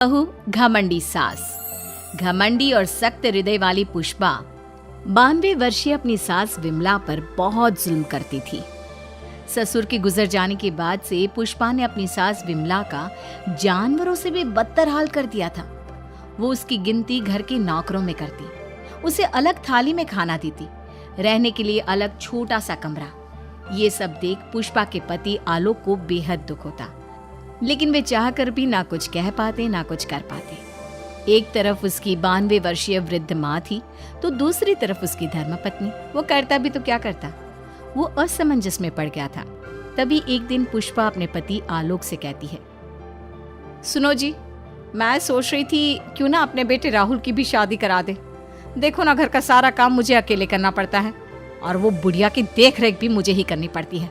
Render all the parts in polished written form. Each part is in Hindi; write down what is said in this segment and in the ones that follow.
बहू घमंडी सास। घमंडी और सख्त हृदय वाली पुष्पा 92 वर्षीय अपनी सास विमला पर बहुत जुल्म करती थी। ससुर के गुजर जाने के बाद से पुष्पा ने अपनी सास विमला का जानवरों से भी बदतर हाल कर दिया था। वो उसकी गिनती घर के नौकरों में करती, उसे अलग थाली में खाना देती, रहने के लिए अलग छोटा सा कमरा। ये सब देख पुष्पा के पति आलोक को बेहद दुख होता, लेकिन वे चाहकर भी ना कुछ कह पाते ना कुछ कर पाते। एक तरफ उसकी 92 वर्षीय वृद्ध माँ थी, तो दूसरी तरफ उसकी धर्मपत्नी। वो करता भी तो क्या करता, वो असमंजस में पड़ गया था। तभी एक दिन पुष्पा अपने पति आलोक से कहती है, सुनो जी, मैं सोच रही थी क्यों ना अपने बेटे राहुल की भी शादी करा दे। देखो ना, घर का सारा काम मुझे अकेले करना पड़ता है और वो बुढ़िया की देख रेख भी मुझे ही करनी पड़ती है।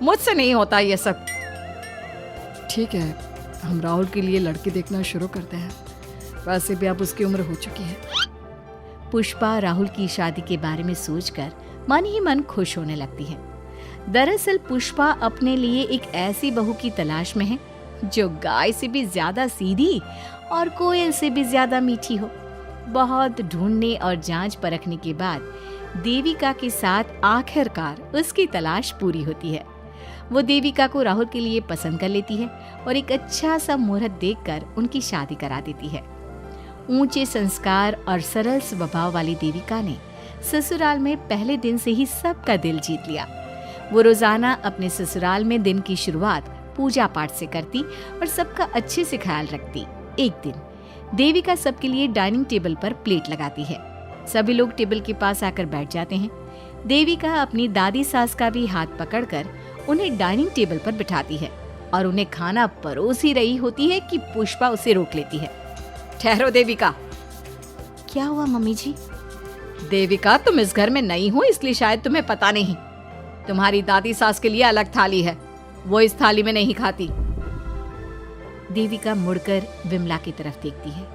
मुझसे नहीं होता ये सब। ठीक है, हम राहुल के लिए लड़की देखना शुरू करते हैं। वैसे भी अब उसकी उम्र हो चुकी है। पुष्पा राहुल की शादी के बारे में सोचकर मन ही मन खुश होने लगती है। दरअसल पुष्पा अपने लिए एक ऐसी बहू की तलाश में है जो गाय से भी ज्यादा सीधी और कोयल से भी ज्यादा मीठी हो। बहुत ढूंढने और जांच परखने के बाद देविका के साथ आखिरकार उसकी तलाश पूरी होती है। वो देविका को राहुल के लिए पसंद कर लेती है और एक अच्छा सा मुहूर्त देखकर उनकी शादी करा देती है। ऊंचे संस्कार और सरल स्वभाव वाली देविका ने ससुराल में पहले दिन से ही सबका दिल जीत लिया। वो रोजाना अपने ससुराल में दिन की शुरुआत पूजा पाठ से करती और सबका अच्छे से ख्याल रखती। एक दिन देविका सबके लिए डाइनिंग टेबल पर प्लेट लगाती है। सभी लोग टेबल के पास आकर बैठ जाते हैं। देविका अपनी दादी सास का भी हाथ पकड़कर उन्हें डाइनिंग टेबल पर बिठाती है और उन्हें खाना परोस ही रही होती है कि पुष्पा उसे रोक लेती है। ठहरो देविका। क्या हुआ मम्मी जी? देविका, तुम इस घर में नई हो इसलिए शायद तुम्हें पता नहीं, तुम्हारी दादी सास के लिए अलग थाली है, वो इस थाली में नहीं खाती। देविका मुड़कर विमला की तरफ देखती है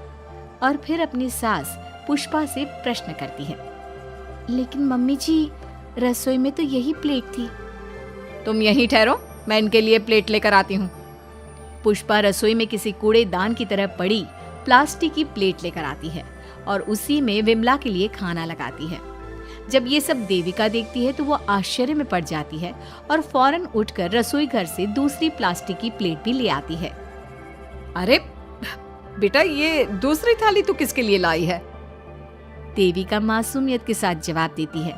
और फिर अपनी सास पुष्पा से प्रश्न करती है, लेकिन मम्मी जी, रसोई में तो यही प्लेट थी। तुम यहीं ठहरो, मैं इनके लिए प्लेट लेकर आती हूँ। पुष्पा रसोई में किसी कूड़ेदान की तरह पड़ी प्लास्टिक की प्लेट लेकर आती है और उसी में विमला के लिए खाना लगाती है। जब ये सब देविका देखती है तो वो आश्चर्य में पड़ जाती है और फौरन उठकर रसोई घर से दूसरी प्लास्टिक की प्लेट भी ले आती है। अरे बेटा, ये दूसरी थाली तो किसके लिए लाई है? देविका मासूमियत के साथ जवाब देती है,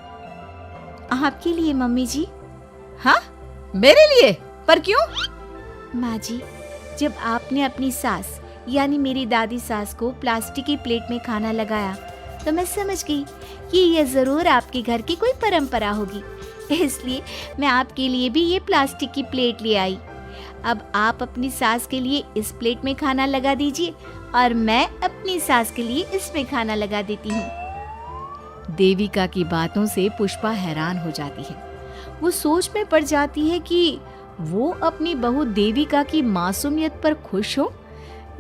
आपके लिए मम्मी जी। हाँ, मेरे लिए? पर क्यों? माँ जी, जब आपने अपनी सास यानी मेरी दादी सास को प्लास्टिक की प्लेट में खाना लगाया तो मैं समझ गई कि ये जरूर आपके घर की कोई परंपरा होगी, इसलिए मैं आपके लिए भी ये प्लास्टिक की प्लेट ले आई। अब आप अपनी सास के लिए इस प्लेट में खाना लगा दीजिए और मैं अपनी सास के लिए इसमें खाना लगा देती हूँ। देविका की बातों से पुष्पा हैरान हो जाती है। वो सोच में पड़ जाती है कि वो अपनी बहू देविका की मासूमियत पर खुश हो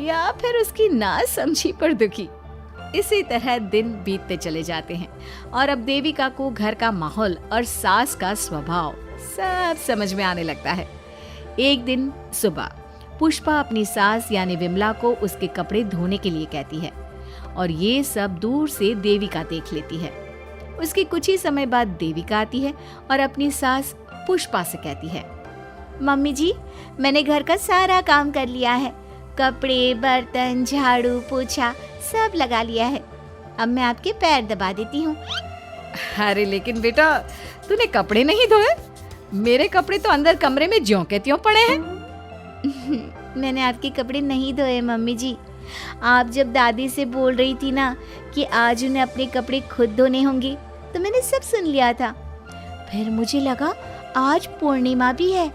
या फिर उसकी नासमझी पर दुखी। इसी तरह दिन बीतते चले जाते हैं और अब देविका को घर का माहौल और सास का स्वभाव सब समझ में आने लगता है। एक दिन सुबह पुष्पा अपनी सास यानी विमला को उसके कपड़े धोने के लिए कहती है और ये सब दूर से देविका देख लेती है। उसके कुछ ही समय बाद देविका आती है और अपनी सास पुष्पा से कहती है, मम्मी जी, मैंने घर का सारा काम कर लिया है, कपड़े, बर्तन, झाड़ू, पोछा सब लगा लिया है। अब मैं आपके पैर दबा देती हूँ। अरे लेकिन बेटा, तूने कपड़े नहीं धोए? मेरे कपड़े तो अंदर कमरे में ज्यों के त्यों पड़े हैं। मैंने आपके कपड़े नहीं धोए मम्मी जी। आप जब दादी से बोल रही थी ना कि आज उन्हें अपने कपड़े खुद धोने होंगे, तो मैंने सब सुन लिया था। फिर मुझे लगा आज पूर्णिमा भी है,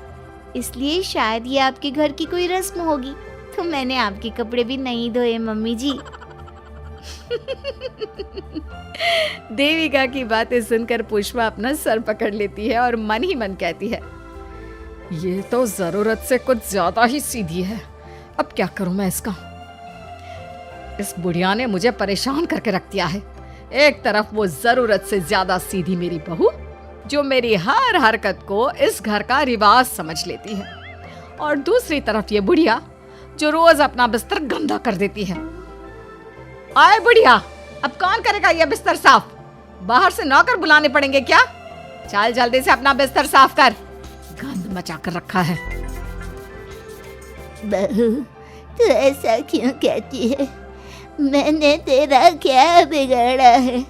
इसलिए शायद ये आपके घर की कोई रस्म होगी, तो मैंने आपके कपड़े भी नहीं धोए मम्मी जी। देविका की बातें सुनकर पुष्पा अपना सर पकड़ लेती है और मन ही मन कहती है, ये तो जरूरत से कुछ ज्यादा ही सीधी है। अब क्या करूं मैं इसका? इस बुढ़िया ने मुझे परेशान करके रख दिया है। एक तरफ वो जरूरत से ज्यादा सीधी मेरी बहू, जो मेरी हर हरकत को इस घर का रिवाज समझ लेती है, और दूसरी तरफ ये बुढ़िया जो रोज अपना बिस्तर गंदा कर देती है। आए बुढ़िया, अब कौन करेगा ये बिस्तर साफ? बाहर से नौकर बुलाने पड़ेंगे क्या? चल जल्दी से अपना बिस्तर साफ कर, गंद मचा कर रखा है। बहू, तू ऐसा क्यों कहती है? मैंने तेरा क्या बिगाड़ा है?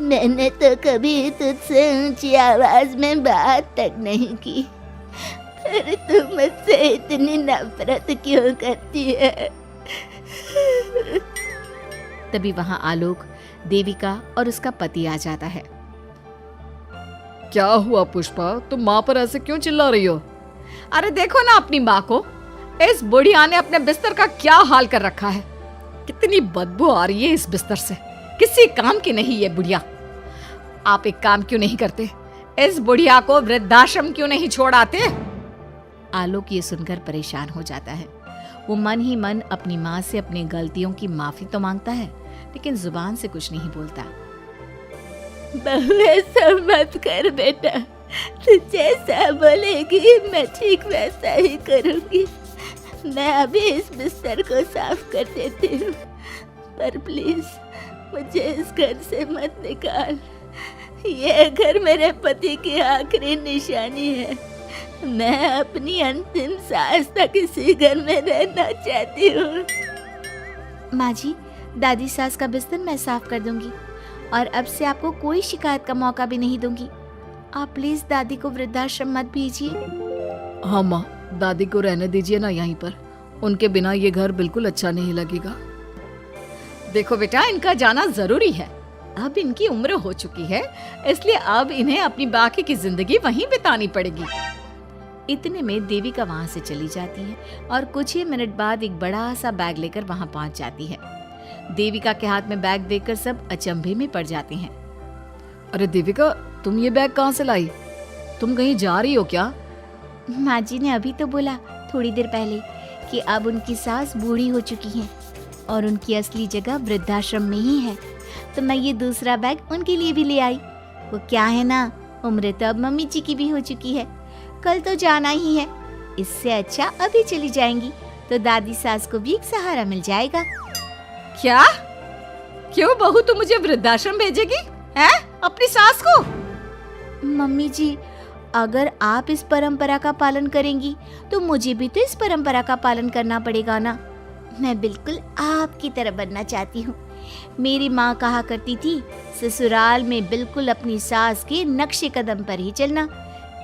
मैंने तो कभी तुझसे ऊंची आवाज में बात तक नहीं की, फिर तू मुझसे इतनी नफरत क्यों करती है? तभी वहां आलोक, देविका और उसका पति आ जाता है। क्या हुआ पुष्पा, तुम माँ पर ऐसे क्यों चिल्ला रही हो? अरे देखो ना अपनी माँ को, इस बुढ़िया ने अपने बिस्तर का क्या हाल कर रखा है। कितनी बदबू आ रही है इस बिस्तर से, किसी काम की नहीं ये बुढ़िया। आप एक काम क्यों नहीं करते, इस बुढ़िया को वृद्धाश्रम क्यों नहीं छोड़ आते? आलोक ये सुनकर परेशान हो जाता है। वो मन ही मन अपनी माँ से अपनी गलतियों की माफी तो मांगता है, लेकिन जुबान से कुछ नहीं बोलता। बहू, ऐसा मत कर बेटा, तू जैसा बोलेगी मैं ठीक वैसा ही करूंगी। मैं अभी इस बिस्तर को साफ कर देती हूँ, पर प्लीज मुझे इस घर से मत निकाल। ये घर मेरे पति की आखिरी निशानी है। मैं अपनी अंतिम सांस तक इसी घर में रहना चाहती हूँ। माँ जी, दादी सास का बिस्तर मैं साफ कर दूंगी और अब से आपको कोई शिकायत का मौका भी नहीं दूंगी। आप प्लीज दादी को वृद्धाश्रम मत भेजिए। हाँ माँ, दादी को रहने दीजिए ना यहीं पर, उनके बिना ये घर बिल्कुल अच्छा नहीं लगेगा। देखो बेटा, इनका जाना जरूरी है। अब इनकी उम्र हो चुकी है, इसलिए अब इन्हें अपनी बाकी की जिंदगी वहीं बितानी पड़ेगी। इतने में देविका वहां से चली जाती है और कुछ ही मिनट बाद एक बड़ा सा बैग लेकर वहां पहुंच जाती है। देविका के हाथ में बैग देखकर सब अचंभे में पड़ जाते हैं। अरे देविका, तुम ये बैग कहाँ से लाई? तुम कहीं जा रही हो क्या? माँ जी ने अभी तो बोला थोड़ी देर पहले कि अब उनकी सास बूढ़ी हो चुकी हैं और उनकी असली जगह वृद्धाश्रम में ही है, तो मैं ये दूसरा बैग उनके लिए भी ले आई। वो क्या है ना, उम्र तो अब मम्मी जी की भी हो चुकी है, कल तो जाना ही है। इससे अच्छा अभी चली जाएंगी तो दादी सास को भी एक सहारा मिल जाएगा। क्या? क्यों बहू, तू मुझे वृद्धाश्रम भेजेगी हैं? अपनी सास को? मम्मी जी, अगर आप इस परंपरा का पालन करेंगी तो मुझे भी तो इस परंपरा का पालन करना पड़ेगा ना। मैं बिल्कुल आपकी तरह बनना चाहती हूँ। मेरी माँ कहा करती थी, ससुराल में बिल्कुल अपनी सास के नक्शे कदम पर ही चलना।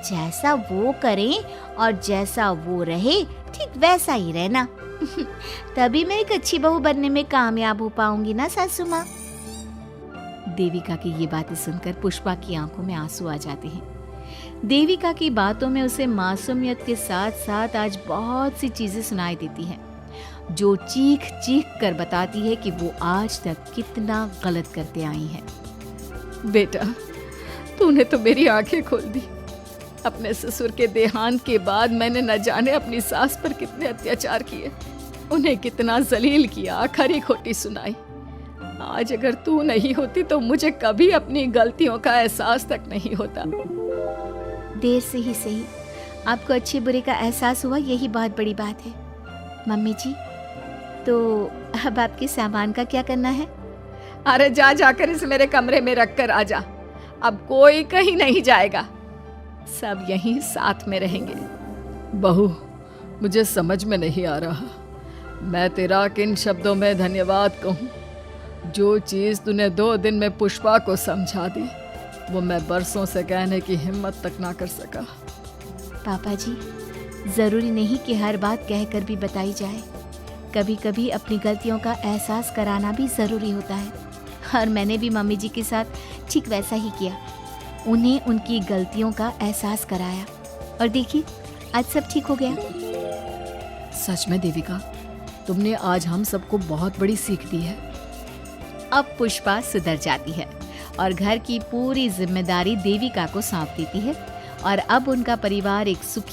जैसा वो करें और जैसा वो रहे, ठीक वैसा ही रहना। तभी मैं एक अच्छी बहू बनने में कामयाब हो पाऊंगी ना सासू माँ। देविका की ये बातें सुनकर पुष्पा की आंखों में आंसू आ जाते हैं। देविका की बातों में उसे मासूमियत के साथ साथ आज बहुत सी चीजें सुनाई देती हैं, जो चीख चीख कर बताती है कि वो आज तक कितना गलत करते आई है। बेटा, तूने तो मेरी आंखें खोल दी। अपने ससुर के देहांत के बाद मैंने न जाने अपनी सास पर कितने अत्याचार किए, उन्हें कितना जलील किया, खरी खोटी सुनाई। आज अगर तू नहीं होती तो मुझे कभी अपनी गलतियों का एहसास तक नहीं होता। देर से ही सही, आपको अच्छे बुरे का एहसास हुआ, यही बहुत बड़ी बात है। मम्मी जी, तो अब आपके सामान का क्या करना है? अरे जा जाकर इसे मेरे कमरे में रख कर आ जा। अब कोई कहीं नहीं जाएगा, सब यहीं साथ में रहेंगे। बहू, मुझे समझ में नहीं आ रहा मैं तेरा किन शब्दों में धन्यवाद कहूँ। जो चीज़ तूने 2 दिन में पुष्पा को समझा दी, वो मैं बरसों से कहने की हिम्मत तक ना कर सका। पापा जी, जरूरी नहीं कि हर बात कहकर भी बताई जाए। कभी कभी अपनी गलतियों का एहसास कराना भी जरूरी होता है, और मैंने भी मम्मी जी के साथ ठीक वैसा ही किया। उन्हें उनकी गलतियों का एहसास कराया और देखिए आज सब ठीक हो गया। सच में देविका, तुमने आज हम सबको बहुत बड़ी सीख दी है। अब पुष्पा सुधर जाती है और घर की पूरी जिम्मेदारी देविका को सौंप देती है, और अब उनका परिवार एक सुखी